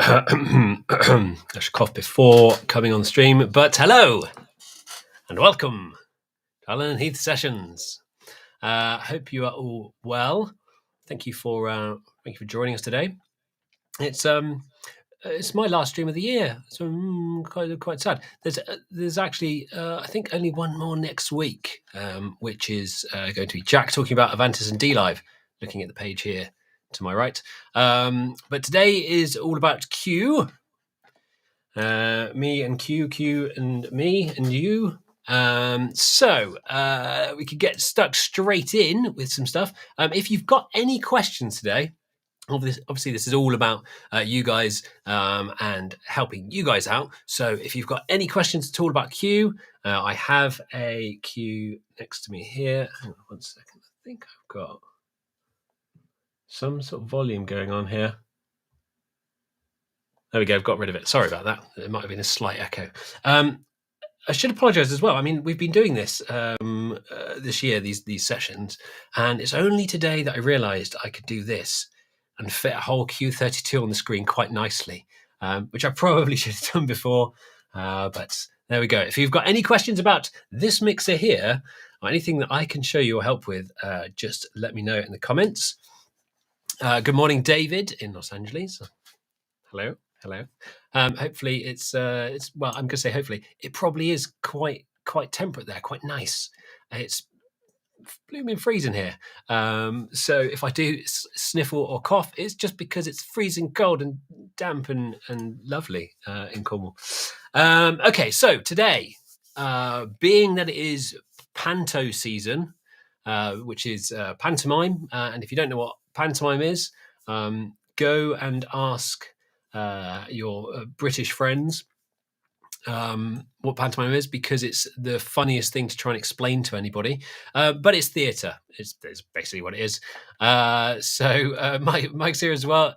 I should cough before coming on the stream, but hello and welcome to Alan and Heath Sessions. Hope you are all well. Thank you for joining us today. It's my last stream of the year, so I'm quite sad. There's actually I think only one more next week, which is going to be Jack talking about Avantis and D-Live. Looking at the page here to my right, but today is all about Q. Me and Q and me and you. So we could get stuck straight in with some stuff. If you've got any questions today, obviously this is all about you guys and helping you guys out. So if you've got any questions at all about Q, I have a Q next to me here. Hang on 1 second. I think I've got some sort of volume going on here. There we go. I've got rid of it. Sorry about that. It might have been a slight echo. I should apologise as well. I mean, we've been doing this this year, these sessions, and it's only today that I realised I could do this and fit a whole Q32 on the screen quite nicely, which I probably should have done before. But there we go. If you've got any questions about this mixer here or anything that I can show you or help with, just let me know in the comments. Good morning, David in Los Angeles. Hello. Hopefully it's well, I'm going to say hopefully. It probably is quite temperate there, quite nice. It's blooming freezing here. So if I do sniffle or cough, it's just because it's freezing cold and damp and lovely in Cornwall. Okay, so today, being that it is panto season, which is pantomime, and if you don't know what pantomime is, go and ask your British friends what pantomime is, because it's the funniest thing to try and explain to anybody. But it's theatre. It's basically what it is. So Mike's here as well.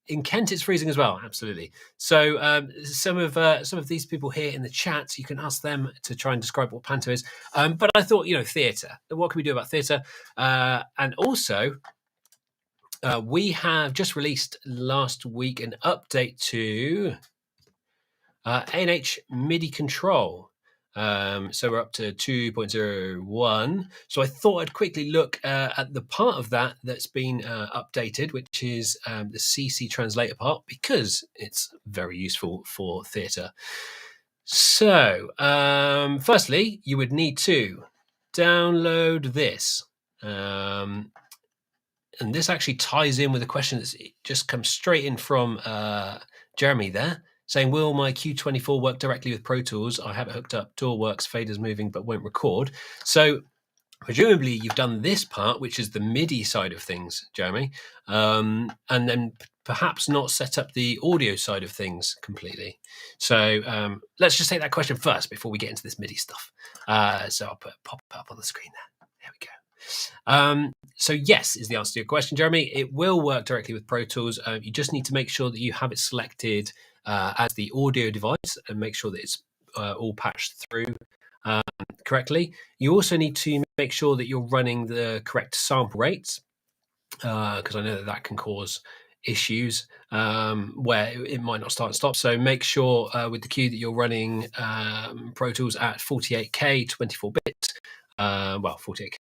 In Kent, it's freezing as well. Absolutely. So some of these people here in the chat, you can ask them to try and describe what panto is. But I thought, theatre. What can we do about theatre? And also, we have just released last week an update to A&H MIDI control. So we're up to 2.01. So I thought I'd quickly look at the part of that that's been updated, which is the CC translator part, because it's very useful for theatre. So firstly, you would need to download this. And this actually ties in with a question that's just come straight in from Jeremy there, saying, will my Q24 work directly with Pro Tools? I have it hooked up, DAW works, faders moving, but won't record. So presumably you've done this part, which is the MIDI side of things, Jeremy, and then perhaps not set up the audio side of things completely. So let's just take that question first before we get into this MIDI stuff. So I'll pop it up on the screen there. There we go. So yes is the answer to your question, Jeremy. It will work directly with Pro Tools. You just need to make sure that you have it selected as the audio device and make sure that it's all patched through correctly. You also need to make sure that you're running the correct sample rates, because I know that can cause issues where it might not start and stop. So make sure with the Q that you're running Pro Tools at 48K 24-bit. Well, 48K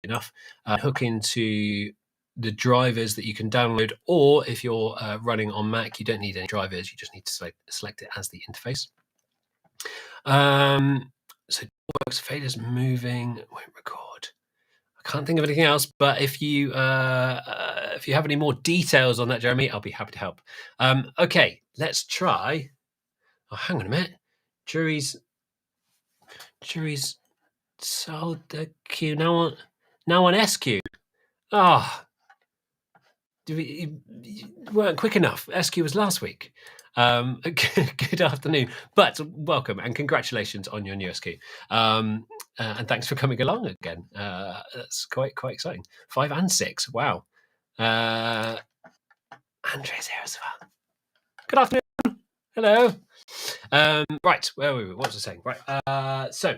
enough. Hook into the drivers that you can download, or if you're running on Mac, you don't need any drivers. You just need to select it as the interface. So works, faders moving, won't record. I can't think of anything else, but if you have any more details on that, Jeremy, I'll be happy to help. Okay, let's try. Oh, hang on a minute. Jury's sold the Q now on SQ. You weren't quick enough. SQ was last week. Good afternoon, but welcome and congratulations on your new SQ. And thanks for coming along again. That's quite exciting. 5 and 6. Wow. Andre's here as well. Good afternoon. Hello. Right. Where were we? What was I saying? Right. So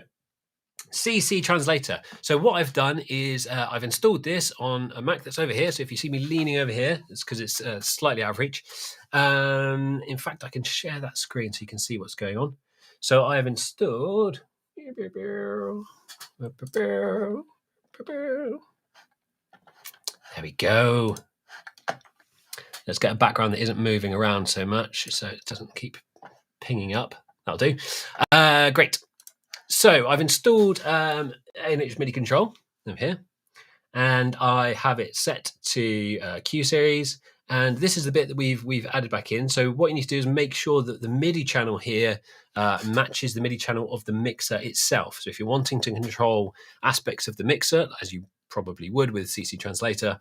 CC translator. So what I've done is I've installed this on a Mac that's over here. So if you see me leaning over here, it's because it's slightly out of reach. In fact, I can share that screen so you can see what's going on. So I have installed. There we go. Let's get a background that isn't moving around so much so it doesn't keep pinging up. That'll do. Great. So I've installed A&H MIDI control over here, and I have it set to Q series. And this is the bit that we've added back in. So what you need to do is make sure that the MIDI channel here matches the MIDI channel of the mixer itself. So if you're wanting to control aspects of the mixer, as you probably would with CC Translator,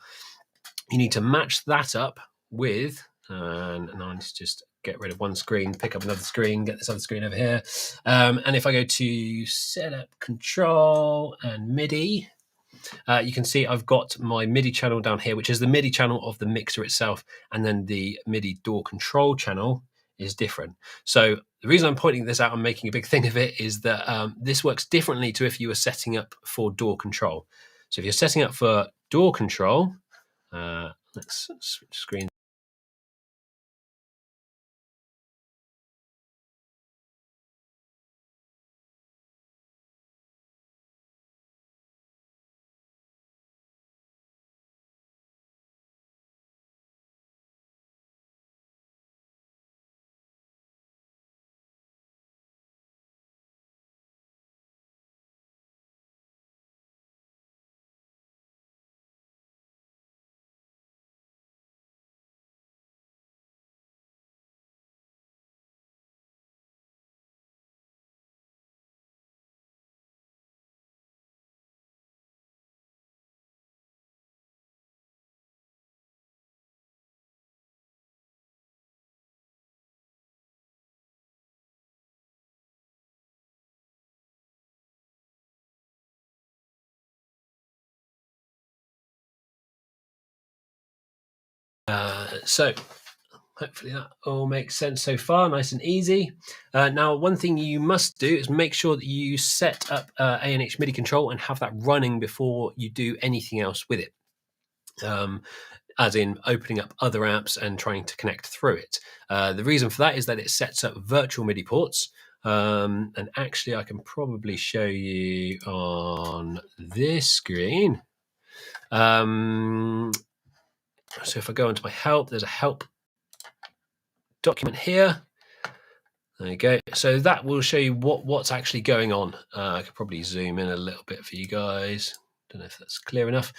you need to match that up with, and I need to just get rid of one screen, pick up another screen, get this other screen over here. And if I go to Setup, Control, and MIDI, you can see I've got my MIDI channel down here, which is the MIDI channel of the mixer itself, and then the MIDI DAW control channel is different. So the reason I'm pointing this out and making a big thing of it is that this works differently to if you were setting up for DAW control. So if you're setting up for DAW control, let's switch screens. So hopefully that all makes sense so far, nice and easy. Now, one thing you must do is make sure that you set up A&H MIDI control and have that running before you do anything else with it. As in opening up other apps and trying to connect through it. The reason for that is that it sets up virtual MIDI ports. And actually, I can probably show you on this screen. So if I go into my help, there's a help document here. There you go. So that will show you what's actually going on. I could probably zoom in a little bit for you guys. Don't know if that's clear enough.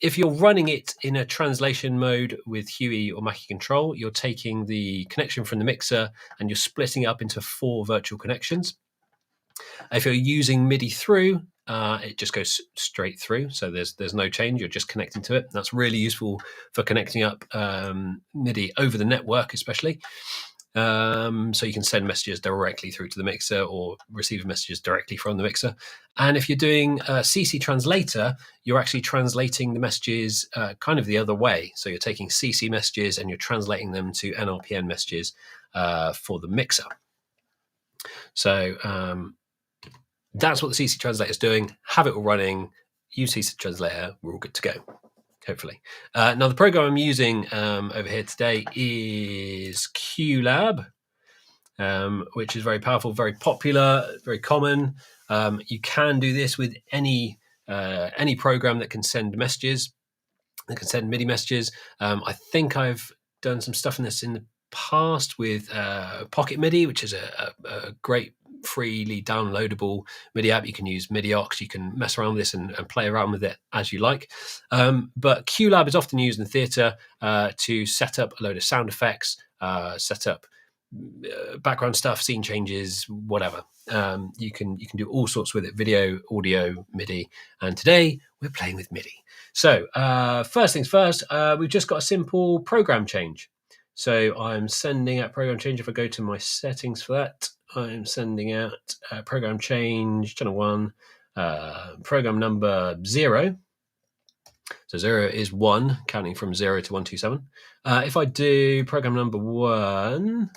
If you're running it in a translation mode with Huey or Mackie Control, you're taking the connection from the mixer and you're splitting it up into 4 virtual connections. If you're using MIDI through, it just goes straight through. So there's no change. You're just connecting to it. That's really useful for connecting up MIDI over the network, especially. So you can send messages directly through to the mixer or receive messages directly from the mixer. And if you're doing CC Translator, you're actually translating the messages kind of the other way. So you're taking CC messages and you're translating them to NRPN messages for the mixer. So that's what the CC Translator is doing. Have it all running. Use CC Translator. We're all good to go, hopefully. Now, the program I'm using over here today is QLab, which is very powerful, very popular, very common. You can do this with any program that can send messages, that can send MIDI messages. I think I've done some stuff in this in the past with Pocket MIDI, which is a great freely downloadable MIDI app. You can use MIDI aux, you can mess around with this and play around with it as you like. But QLab is often used in theatre to set up a load of sound effects, set up background stuff, scene changes, whatever. You can do all sorts with it: video, audio, MIDI. And today we're playing with MIDI. So first things first, we've just got a simple program change. So I'm sending out program change. If I go to my settings for that, I'm sending out program change, channel 1, program number 0. So 0 is 1, counting from 0 to 127. If I do program number 1,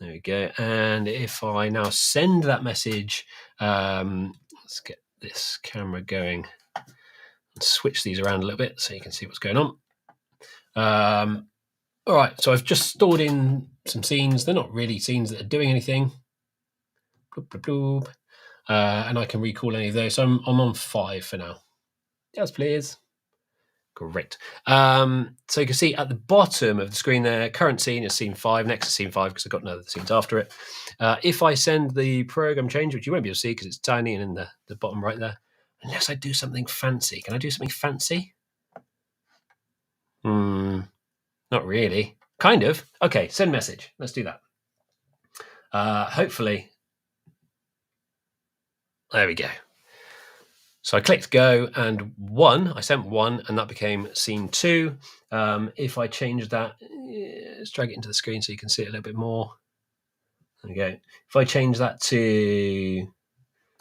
There we go. And if I now send that message, let's get this camera going and switch these around a little bit so you can see what's going on. All right, so I've just stored in some scenes. They're not really scenes that are doing anything. Bloop, bloop, bloop. And I can recall any of those. So I'm on 5 for now. Yes, please. Great. So you can see at the bottom of the screen there, current scene is scene 5, next to scene 5, because I've got no other scenes after it. If I send the program change, which you won't be able to see because it's tiny and in the bottom right there, unless I do something fancy. Can I do something fancy? Not really. Kind of. Okay, send message. Let's do that. Hopefully. There we go. So I clicked go and 1, I sent 1 and that became scene 2. If I change that, let's drag it into the screen so you can see it a little bit more. There we go. If I change that to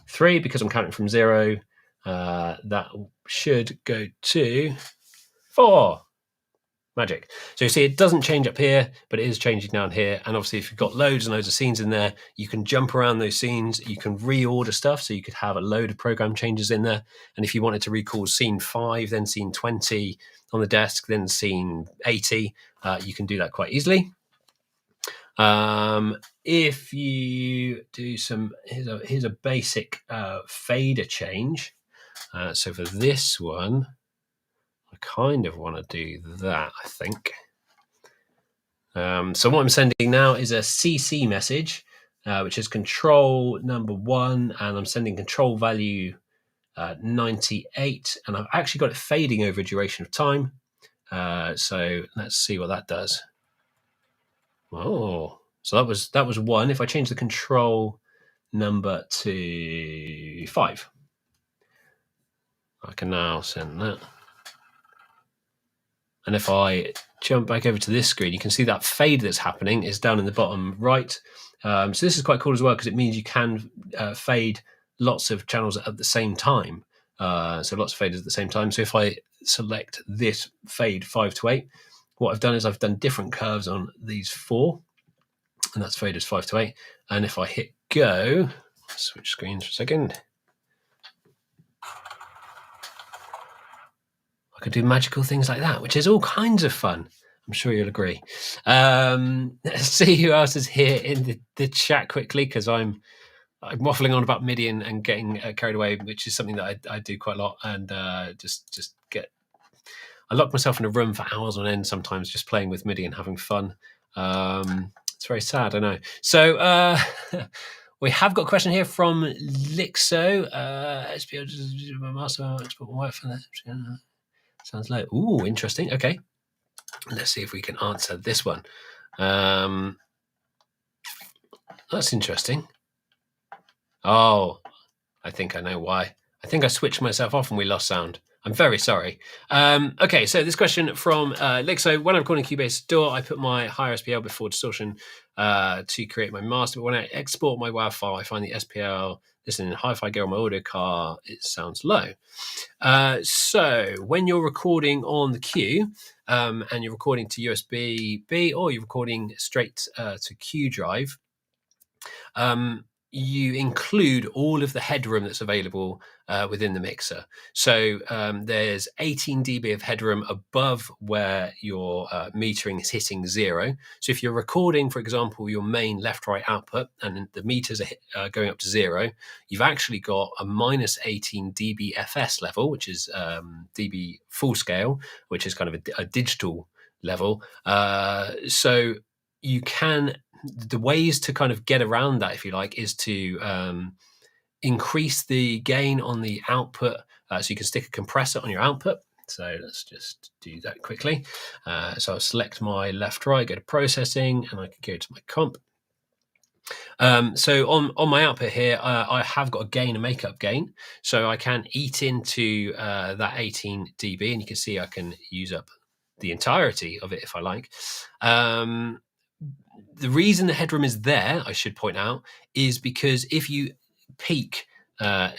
3, because I'm counting from 0, that should go to 4. Magic. So you see it doesn't change up here, but it is changing down here. And obviously if you've got loads and loads of scenes in there, you can jump around those scenes. You can reorder stuff. So you could have a load of program changes in there. And if you wanted to recall scene 5, then scene 20 on the desk, then scene 80, you can do that quite easily. If you do some, here's a basic fader change. So for this one, I kind of want to do that, I think. So what I'm sending now is a CC message, which is control number 1, and I'm sending control value 98, and I've actually got it fading over a duration of time. So let's see what that does. Oh, so that was 1. If I change the control number to 5, I can now send that. And if I jump back over to this screen, you can see that fade that's happening is down in the bottom right. So this is quite cool as well because it means you can fade lots of channels at the same time. So lots of faders at the same time. So if I select this fade 5 to 8, what I've done is I've done different curves on these 4, and that's faders 5 to 8. And if I hit go, switch screens for a second. I could do magical things like that, which is all kinds of fun. I'm sure you'll agree. Let's see who else is here in the chat quickly, because I'm waffling on about MIDI and getting carried away, which is something that I do quite a lot, and just get. I lock myself in a room for hours on end sometimes, just playing with MIDI and having fun. It's very sad, I know. So we have got a question here from Lixo. SPO master export my wife for that. Sounds like, ooh, interesting. Okay, let's see if we can answer this one. That's interesting. Oh, I think I know why. I think I switched myself off and we lost sound. I'm very sorry. Okay, so this question from Lixo. When I'm recording Cubase DAW, I put my higher SPL before distortion to create my master. But when I export my WAV file, I find the SPL listening in hi-fi gear on my audio car, it sounds low. So when you're recording on the Q and you're recording to USB-B or you're recording straight to Q drive, you include all of the headroom that's available within the mixer. So there's 18 dB of headroom above where your metering is hitting 0. So if you're recording, for example, your main left-right output and the meters are going up to 0, you've actually got a minus 18 dB FS level, which is dB full scale, which is kind of a digital level. So you can... The ways to kind of get around that, if you like, is to increase the gain on the output. So you can stick a compressor on your output. So let's just do that quickly. So I'll select my left, right, go to processing, and I can go to my comp. So on my output here, I have got a gain, a makeup gain. So I can eat into that 18 dB, and you can see I can use up the entirety of it if I like. The reason the headroom is there, I should point out, is because if you peak a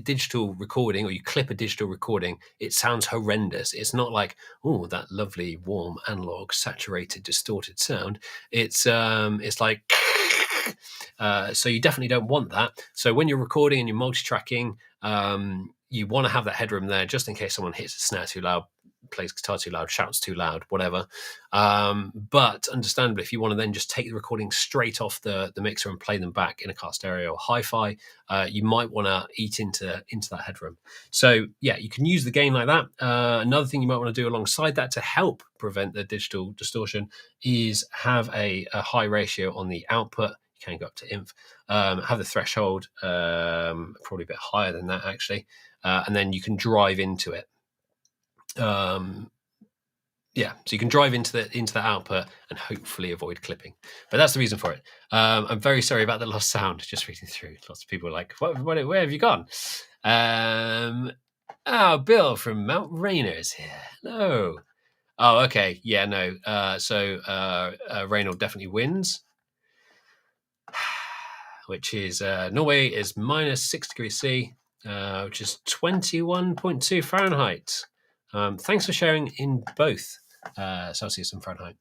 digital recording or you clip a digital recording, it sounds horrendous. It's not like, oh, that lovely, warm, analog, saturated, distorted sound. It's like So you definitely don't want that. So when you're recording and you're multi-tracking, you want to have that headroom there just in case someone hits a snare too loud, plays guitar too loud, shouts too loud, whatever. But understandably, if you want to then just take the recording straight off the mixer and play them back in a car stereo or hi-fi, you might want to eat into that headroom. So yeah, you can use the gain like that. Another thing you might want to do alongside that to help prevent the digital distortion is have a high ratio on the output. You can go up to inf. Have the threshold probably a bit higher than that actually, and then you can drive into it. Yeah, so you can drive into the output and hopefully avoid clipping. But that's the reason for it. I'm very sorry about the lost sound. Just reading through, lots of people are like, where have you gone? Bill from Mount Rainier is here. Hello. Oh, okay. Yeah, no. So Raynor definitely wins, which is Norway is minus 6 degrees C, which is 21.2 Fahrenheit. Thanks for sharing in both Celsius and Fahrenheit.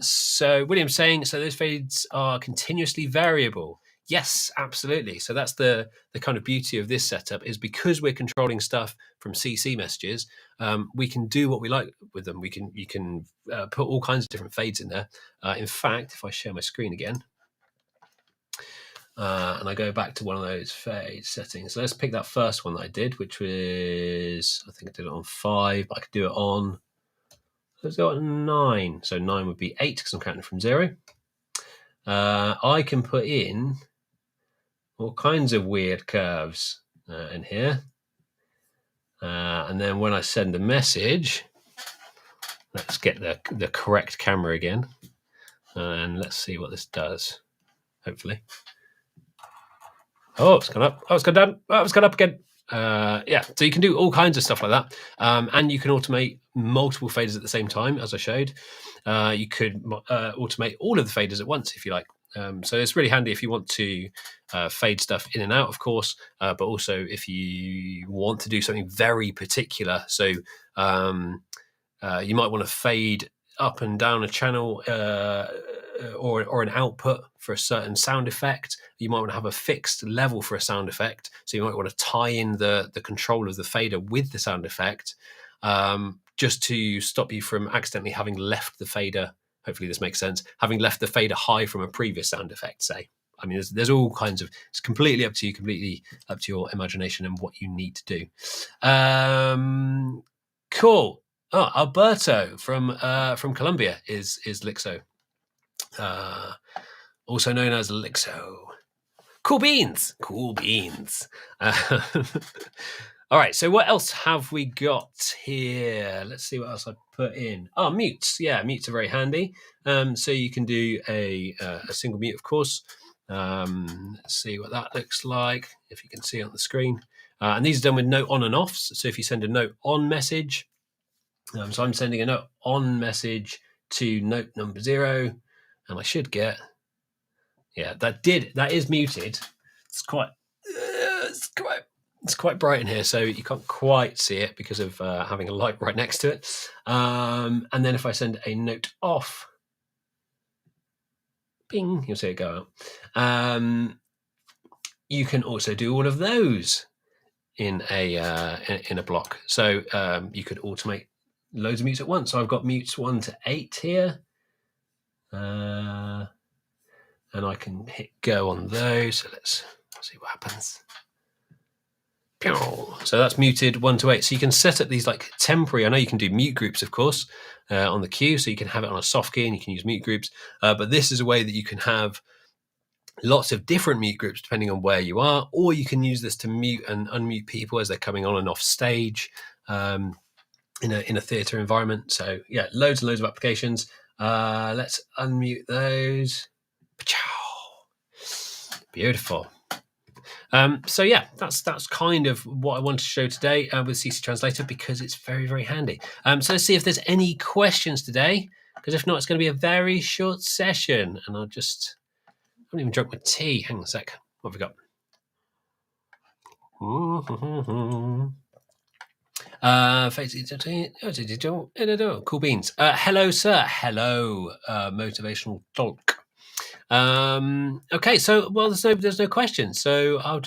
So William's saying, so those fades are continuously variable. Yes, absolutely. So that's the kind of beauty of this setup, is because we're controlling stuff from CC messages, we can do what we like with them. You can put all kinds of different fades in there. In fact, if I share my screen again, and I go back to one of those fade settings. So let's pick that first one that I did, which was, I think I did it on 5, but I could do it on, let's go on 9. So 9 would be 8 because I'm counting from 0. I can put in all kinds of weird curves in here. And then when I send a message, let's get the correct camera again. And let's see what this does, hopefully. Oh, it's gone up. Oh, it's gone down. Oh, it's gone up again. Yeah, so you can do all kinds of stuff like that. And you can automate multiple faders at the same time, as I showed. You could automate all of the faders at once if you like. So it's really handy if you want to fade stuff in and out, of course, but also if you want to do something very particular. So you might want to fade up and down a channel or an output for a certain sound effect. You might want to have a fixed level for a sound effect. So you might want to tie in the control of the fader with the sound effect, just to stop you from accidentally having left the fader. Hopefully this makes sense. Having left the fader high from a previous sound effect, say. I mean, there's all kinds of, it's completely up to you, completely up to your imagination and what you need to do. Cool. Oh, Alberto from Colombia is Lixo. Also known as Lixo. Cool beans. All right, so what else have we got here? Let's see what else I put in. Oh, mutes. Yeah, mutes are very handy. So you can do a single mute, of course. Let's see what that looks like, if you can see it on the screen. And these are done with note on and offs. So if you send a note on message, so I'm sending a note on message to note number 0, and I should get, yeah, that is muted. It's quite bright in here, so you can't quite see it because of having a light right next to it. And then if I send a note off, bing, you'll see it go out. You can also do all of those in a block. So you could automate loads of mutes at once. So I've got mutes 1 to 8 here. And I can hit go on those. So let's see what happens. So that's muted 1 to 8. So you can set up these like temporary, I know you can do mute groups, of course, on the cue. So you can have it on a soft key and you can use mute groups. But this is a way that you can have lots of different mute groups depending on where you are, or you can use this to mute and unmute people as they're coming on and off stage in a theatre environment. So yeah, loads and loads of applications. Let's unmute those. Beautiful. So yeah, that's kind of what I wanted to show today with CC Translator, because it's very, very handy. So let's see if there's any questions today, because if not, it's going to be a very short session. And I haven't even drunk my tea. Hang on a sec. What have we got? Cool beans. Hello, sir. Hello, motivational talk. Okay, so well, there's no questions, so I'll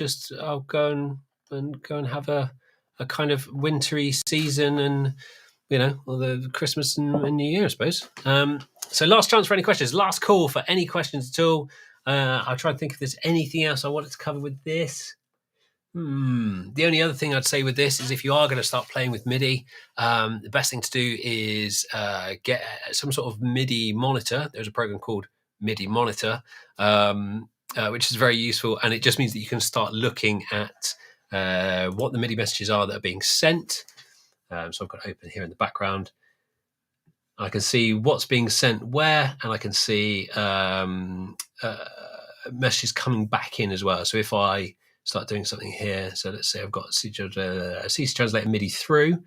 go and have a kind of wintry season, and all the Christmas and New Year, I suppose. So last chance for any questions. Last call for any questions at all. I'll try and think if there's anything else I wanted to cover with this. The only other thing I'd say with this is if you are going to start playing with MIDI, the best thing to do is get some sort of MIDI monitor. There's a program called MIDI Monitor, which is very useful, and it just means that you can start looking at what the MIDI messages are that are being sent. So I've got it open here in the background. I can see what's being sent where, and I can see messages coming back in as well. So if I start doing something here, so let's say I've got CC Translator MIDI through.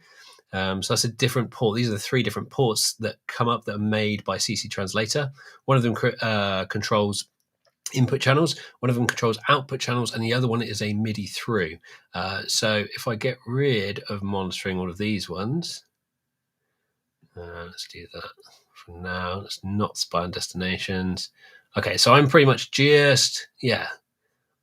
So that's a different port. These are the 3 different ports that come up that are made by CC Translator. One of them controls input channels, one of them controls output channels, and the other one is a MIDI through. So if I get rid of monitoring all of these ones, let's do that for now. Let's not spy on destinations. Okay, so I'm pretty much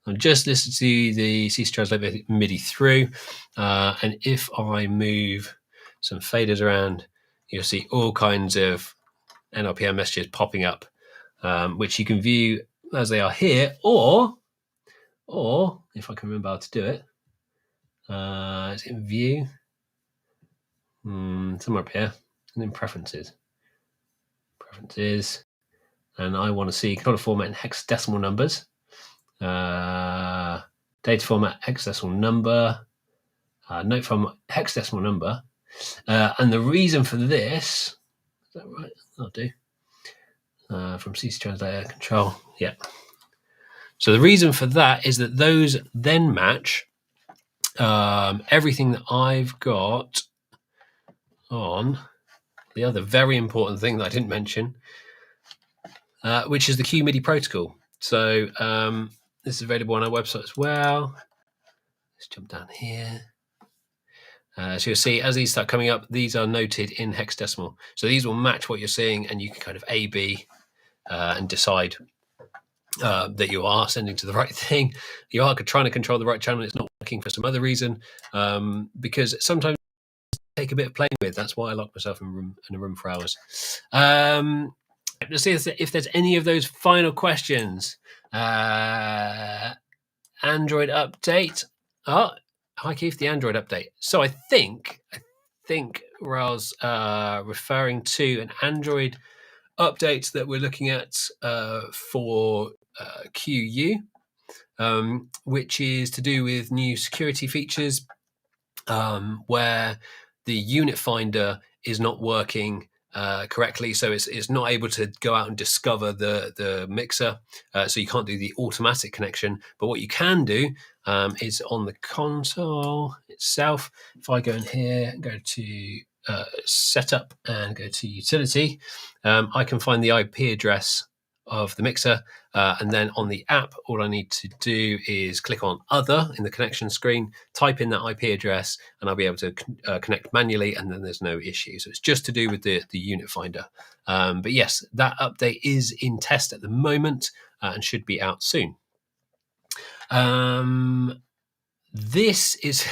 I'm just listening to the CC Translator MIDI through, and if I move some faders around, you'll see all kinds of NRPM messages popping up, which you can view as they are here, or if I can remember how to do it, it's in view, somewhere up here, and then preferences, and I want to see color format in hexadecimal numbers, data format hexadecimal number, note format hexadecimal number, and the reason for this, is that right? I'll do. From CC Translator control, yeah. So the reason for that is that those then match everything that I've got on the other very important thing that I didn't mention, which is the Q-MIDI protocol. So this is available on our website as well. Let's jump down here. So you'll see as these start coming up, these are noted in hexadecimal. So these will match what you're seeing, and you can kind of A/B and decide that you are sending to the right thing. You are trying to control the right channel. It's not working for some other reason, because sometimes take a bit of playing with. That's why I lock myself in a room for hours. Let's see if there's any of those final questions. Android update. Oh, hi Keith, the Android update. So I think Raoul's referring to an Android update that we're looking at for QU, which is to do with new security features, where the unit finder is not working correctly, so it's not able to go out and discover the mixer, so you can't do the automatic connection. But what you can do is on the console itself, if I go in here and go to setup and go to utility, I can find the IP address of the mixer, and then on the app, all I need to do is click on other in the connection screen, type in that IP address, and I'll be able to connect manually, and then there's no issue. So it's just to do with the unit finder. But yes, that update is in test at the moment and should be out soon. This is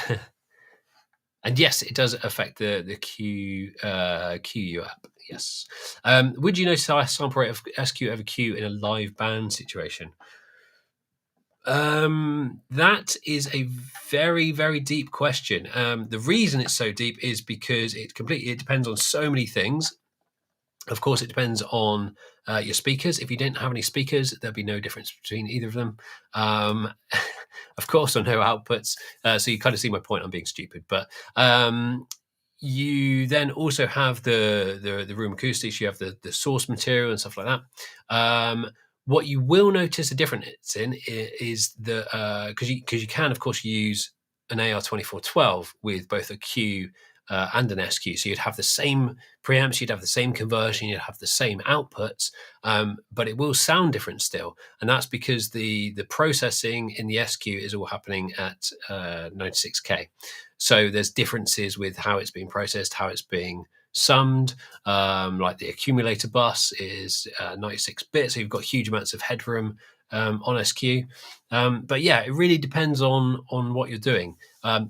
and yes, it does affect the QU app. Yes. Would you notice how I sample rate of SQ over Q in a live band situation? That is a very, very deep question. The reason it's so deep is because it depends on so many things. Of course, it depends on your speakers. If you didn't have any speakers, there'd be no difference between either of them. Of course, on no outputs. So you kind of see my point. I'm being stupid, but you then also have the room acoustics. You have the source material and stuff like that. What you will notice a difference in is the because you can of course use an AR2412 with both a Q and an SQ. So you'd have the same preamps, you'd have the same conversion, you'd have the same outputs, but it will sound different still. And that's because the processing in the SQ is all happening at 96K. So there's differences with how it's being processed, how it's being summed. Like the accumulator bus is 96 bits, so you've got huge amounts of headroom on SQ. But yeah, it really depends on what you're doing.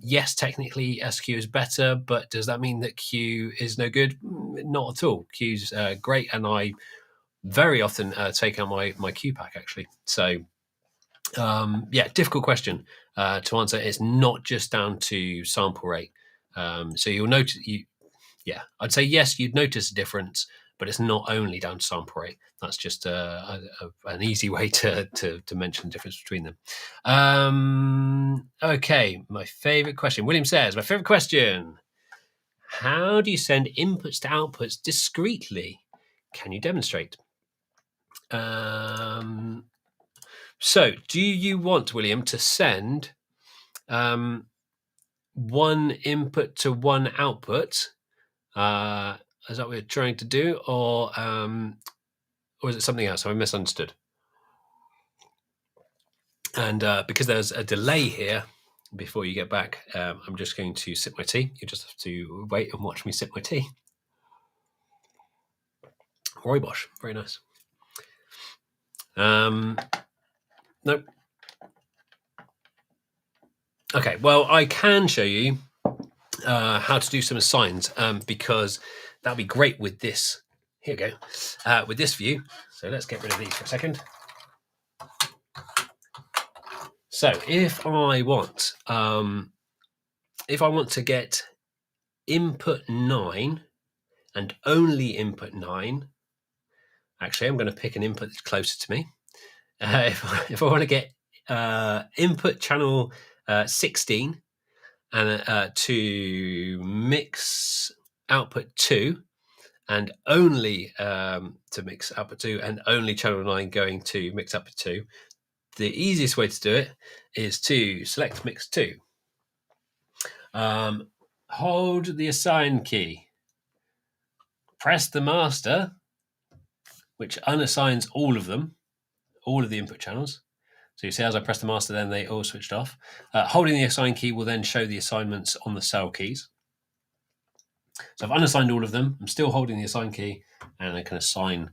Yes, technically SQ is better, but does that mean that Q is no good? Not at all. Q's great, and I very often take out my Q pack actually. So yeah, difficult question to answer. It's not just down to sample rate. So you'll notice I'd say yes, you'd notice a difference, but it's not only down to sample rate. That's just an easy way to mention the difference between them. Okay, my favorite question. William says, my favorite question: how do you send inputs to outputs discreetly? Can you demonstrate? So, do you want, William, to send one input to one output? Is that what we're trying to do, or is it something else? I misunderstood. And because there's a delay here before you get back, I'm just going to sip my tea. You just have to wait and watch me sip my tea. Rooibos, very nice. Nope. Okay, well, I can show you how to do some assigns because that'll be great with this. Here we go. With this view. So let's get rid of these for a second. So if I want to get input 9 and only input 9, actually, I'm going to pick an input that's closer to me. If I want to get input channel 16 and to mix output 2 and only to mix output 2 and only channel 9 going to mix output 2, the easiest way to do it is to select mix 2. Hold the assign key, press the master, which unassigns all of them, all of the input channels. So you see, as I press the master, then they all switched off. Holding the assign key will then show the assignments on the cell keys. So I've unassigned all of them. I'm still holding the assign key, and I can assign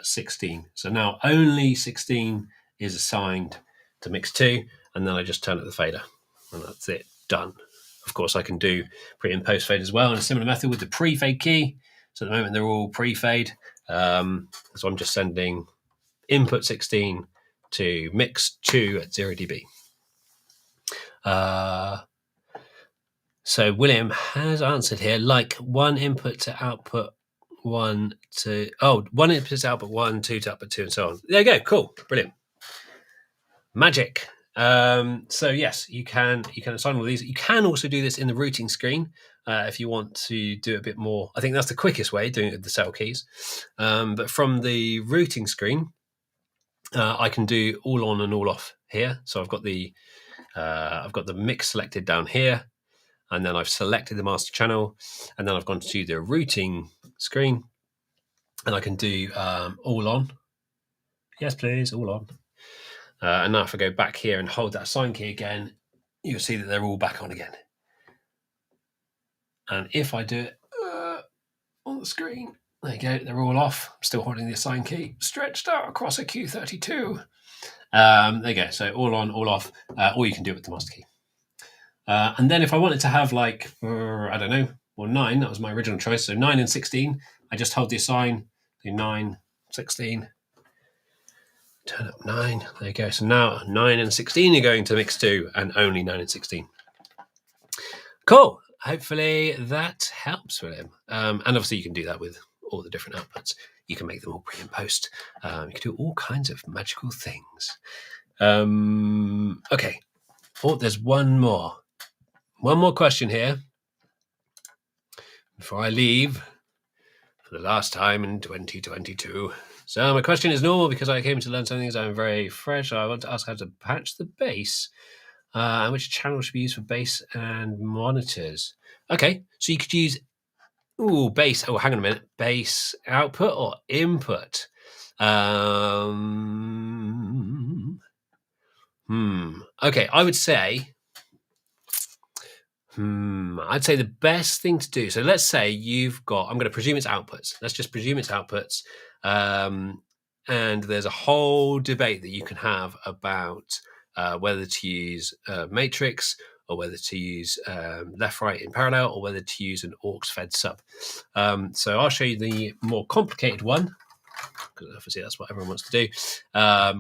16. So now only 16 is assigned to mix 2, and then I just turn up the fader, and that's it, done. Of course, I can do pre and post fade as well in a similar method with the pre-fade key. So at the moment, they're all pre-fade. So I'm just sending input 16 to mix 2 at 0 dB. So William has answered here, like one input to output 1 to, one input to output 1, 2 to output 2, and so on. There you go, cool, brilliant. Magic. So yes, you can assign all these. You can also do this in the routing screen if you want to do a bit more. I think that's the quickest way, doing it with the cell keys. But from the routing screen, I can do all on and all off here. So I've got the mix selected down here, and then I've selected the master channel, and then I've gone to the routing screen, and I can do all on. Yes, please, all on. And now if I go back here and hold that assign key again, you'll see that they're all back on again. And if I do it on the screen, there you go, they're all off. I'm still holding the assign key, stretched out across a Q32. There you go, so all on, all off, or you can do it with the master key. And then if I wanted to have like, I don't know, well, 9, that was my original choice. So 9 and 16, I just hold the assign, do 9, 16, turn up 9. There you go. So now 9 and 16 are going to mix 2 and only 9 and 16. Cool. Hopefully that helps, William. And obviously you can do that with all the different outputs. You can make them all pre and post. You can do all kinds of magical things. Okay. Oh, there's one more. One more question here before I leave for the last time in 2022. So my question is normal because I came to learn something. I'm very fresh. I want to ask how to patch the bass and which channel should be used for bass and monitors. Okay, so you could use bass. Oh, hang on a minute. Bass output or input? Okay, I would say. I'd say the best thing to do. So let's say you've got, I'm going to presume it's outputs. Let's just presume it's outputs. And there's a whole debate that you can have about whether to use matrix or whether to use left, right in parallel, or whether to use an aux fed sub. So I'll show you the more complicated one, because obviously that's what everyone wants to do,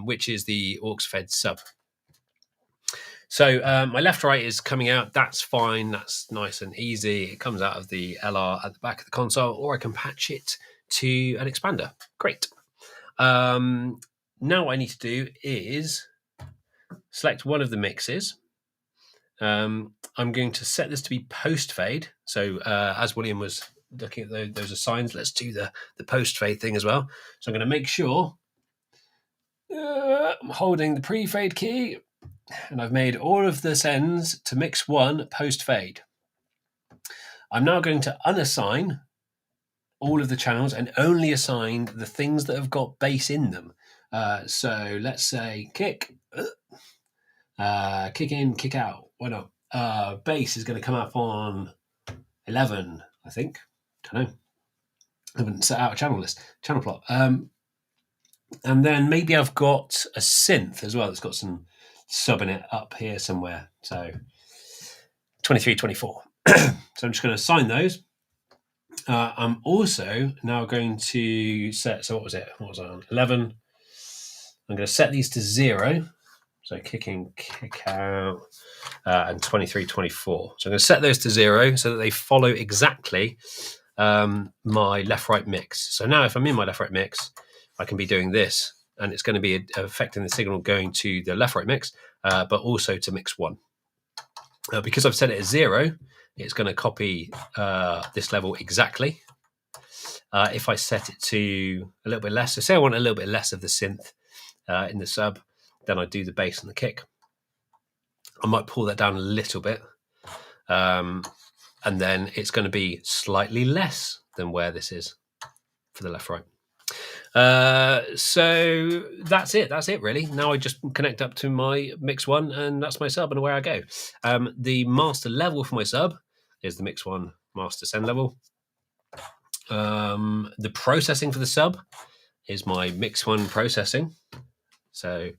which is the aux fed sub. So my left right is coming out. That's fine. That's nice and easy. It comes out of the LR at the back of the console, or I can patch it to an expander. Great. Now what I need to do is select one of the mixes. I'm going to set this to be post fade. So as William was looking at those assigns, let's do the post fade thing as well. So I'm going to make sure I'm holding the pre fade key, and I've made all of the sends to mix one post fade. I'm now going to unassign all of the channels and only assign the things that have got bass in them. So let's say kick in, kick out. Why not? Bass is going to come up on 11, I think. Don't know. I haven't set out a channel plot. And then maybe I've got a synth as well that's got some sub in it up here somewhere. So 23, 24. So I'm just going to assign those. I'm also now going to set, so what was it? What was I on? 11. I'm going to set these to 0. So kick in, kick out, and 23, 24. So I'm going to set those to 0 so that they follow exactly my left-right mix. So now if I'm in my left-right mix, I can be doing this, and it's going to be affecting the signal going to the left-right mix, but also to mix 1. Because I've set it as 0, it's going to copy this level exactly. If I set it to a little bit less, so say I want a little bit less of the synth in the sub, then I do the bass and the kick. I might pull that down a little bit, and then it's going to be slightly less than where this is for the left-right. So that's it really. Now I just connect up to my mix 1, and that's my sub, and away I go. The master level for my sub is the mix 1 master send level. The processing for the sub is my mix 1 processing. So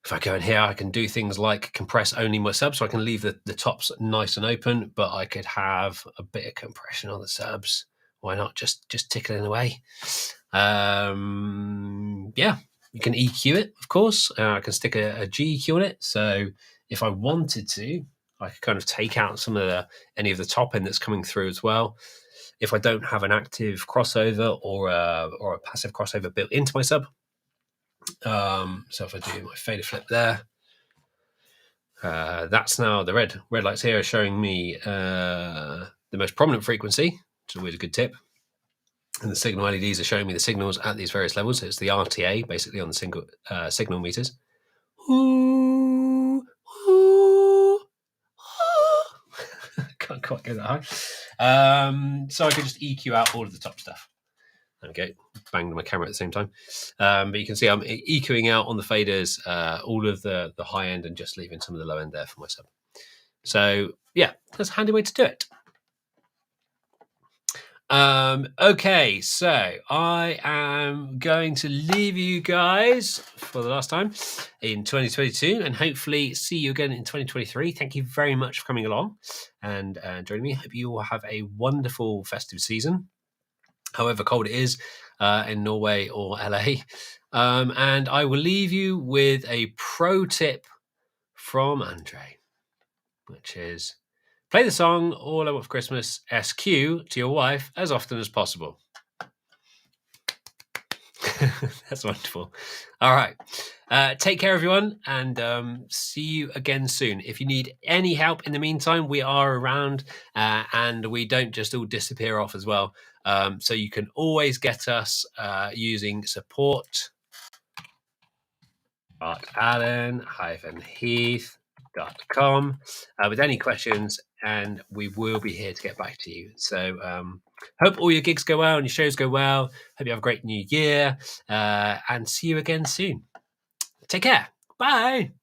if I go in here, I can do things like compress only my subs, so I can leave the tops nice and open, but I could have a bit of compression on the subs. Why not just tickling away? Yeah, you can EQ it, of course. I can stick a GEQ on it. So if I wanted to, I could kind of take out some of any of the top end that's coming through as well. If I don't have an active crossover or a passive crossover built into my sub. So if I do my fader flip there, that's now the red lights here are showing me the most prominent frequency, which is always a good tip. And the signal LEDs are showing me the signals at these various levels. So it's the RTA basically on the single signal meters. Ooh, ooh, ooh. Can't quite go that high. So I can just EQ out all of the top stuff. There we go. Banged my camera at the same time. But you can see I'm EQing out on the faders all of the high end and just leaving some of the low end there for my sub. So yeah, that's a handy way to do it. Okay, so I am going to leave you guys for the last time in 2022 and hopefully see you again in 2023. Thank you very much for coming along and joining me. Hope you all have a wonderful festive season, however cold it is in Norway or LA. And I will leave you with a pro tip from Andre, which is play the song All I Want for Christmas SQ to your wife as often as possible. That's wonderful. All right. Take care, everyone, and see you again soon. If you need any help in the meantime, we are around and we don't just all disappear off as well. So you can always get us using support alan-heath.com with any questions, and we will be here to get back to you. So hope all your gigs go well and your shows go well. Hope you have a great new year, and see you again soon. Take care. Bye.